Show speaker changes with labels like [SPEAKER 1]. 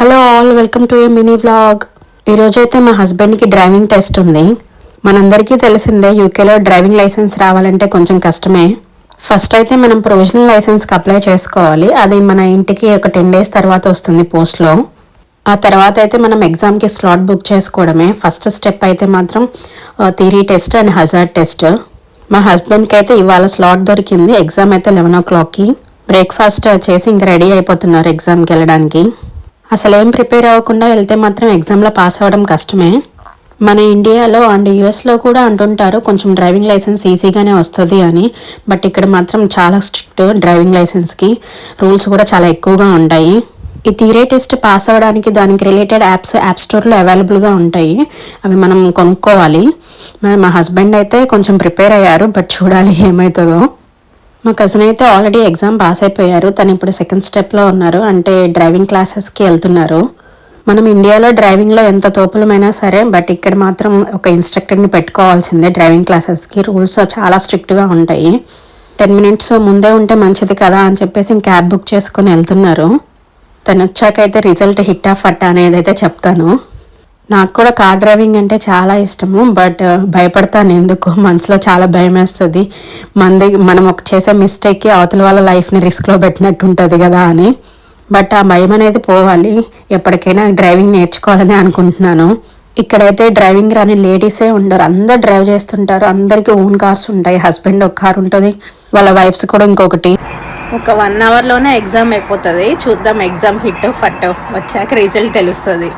[SPEAKER 1] Hello all, welcome to A mini vlog. ఈరోజైతే మా హస్బెండ్కి డ్రైవింగ్ టెస్ట్ ఉంది. మనందరికీ తెలిసిందే, యూకేలో డ్రైవింగ్ లైసెన్స్ రావాలంటే కొంచెం కష్టమే. ఫస్ట్ అయితే మనం ప్రొవిజనల్ లైసెన్స్కి అప్లై చేసుకోవాలి. అది మన ఇంటికి ఒక 10 days తర్వాత వస్తుంది పోస్ట్లో. ఆ తర్వాత అయితే మనం ఎగ్జామ్కి స్లాట్ బుక్ చేసుకోవడమే. ఫస్ట్ స్టెప్ అయితే మాత్రం theory test and hazard test. మా హస్బెండ్కి అయితే ఇవాళ స్లాట్ దొరికింది. ఎగ్జామ్ అయితే 11 o'clockకి. బ్రేక్ఫాస్ట్ చేసి ఇంకా రెడీ అయిపోతున్నారు ఎగ్జామ్కి వెళ్ళడానికి. అసలు ఏం ప్రిపేర్ అవ్వకుండా వెళ్తే మాత్రం ఎగ్జామ్లో పాస్ అవ్వడం కష్టమే. మన ఇండియాలో అండ్ యూఎస్లో కూడా అంటుంటారు కొంచెం డ్రైవింగ్ లైసెన్స్ ఈజీగానే వస్తుంది అని. బట్ ఇక్కడ మాత్రం చాలా స్ట్రిక్ట్ డ్రైవింగ్ లైసెన్స్కి. రూల్స్ కూడా చాలా ఎక్కువగా ఉంటాయి. ఈ థియరీ టెస్ట్ పాస్ అవ్వడానికి దానికి రిలేటెడ్ యాప్ స్టోర్లో అవైలబుల్గా ఉంటాయి. అవి మనం కొనుక్కోవాలి. మా హస్బెండ్ అయితే కొంచెం ప్రిపేర్ అయ్యారు, బట్ చూడాలి ఏమవుతుందో. మా కజిన్ అయితే ఆల్రెడీ ఎగ్జామ్ పాస్ అయిపోయారు. తను ఇప్పుడు సెకండ్ స్టెప్లో ఉన్నారు, అంటే డ్రైవింగ్ క్లాసెస్కి వెళ్తున్నారు. మనం ఇండియాలో డ్రైవింగ్లో ఎంత తోపులమైనా సరే, బట్ ఇక్కడ మాత్రం ఒక ఇన్స్ట్రక్టర్ని పెట్టుకోవాల్సిందే. డ్రైవింగ్ క్లాసెస్కి రూల్స్ చాలా స్ట్రిక్ట్గా ఉంటాయి. 10 minutes ముందే ఉంటే మంచిది కదా అని చెప్పేసి క్యాబ్ బుక్ చేసుకొని వెళ్తున్నారు. తను వచ్చాకైతే రిజల్ట్ హిట్ ఆఫ్ ఫట్ అనేది అయితే చెప్తాను. నాకు కూడా కార్ డ్రైవింగ్ అంటే చాలా ఇష్టము, బట్ భయపడతాను. ఎందుకు మనసులో చాలా భయం వేస్తుంది. మనం చేసే మిస్టేక్కి అవతల వాళ్ళ లైఫ్ని రిస్క్లో పెట్టినట్టు ఉంటుంది కదా అని. బట్ ఆ భయం అనేది పోవాలి. ఎప్పటికైనా డ్రైవింగ్ నేర్చుకోవాలని అనుకుంటున్నాను. ఇక్కడైతే డ్రైవింగ్ రాని లేడీసే ఉండరు, అందరు డ్రైవ్ చేస్తుంటారు. అందరికీ ఓన్ కార్స్ ఉంటాయి. హస్బెండ్ ఒక కార్ ఉంటుంది, వాళ్ళ వైఫ్స్ కూడా ఇంకొకటి. ఒక 1 hourలోనే ఎగ్జామ్ అయిపోతుంది. చూద్దాం ఎగ్జామ్ హిట్ ఫట్ వచ్చాక రిజల్ట్ తెలుస్తుంది.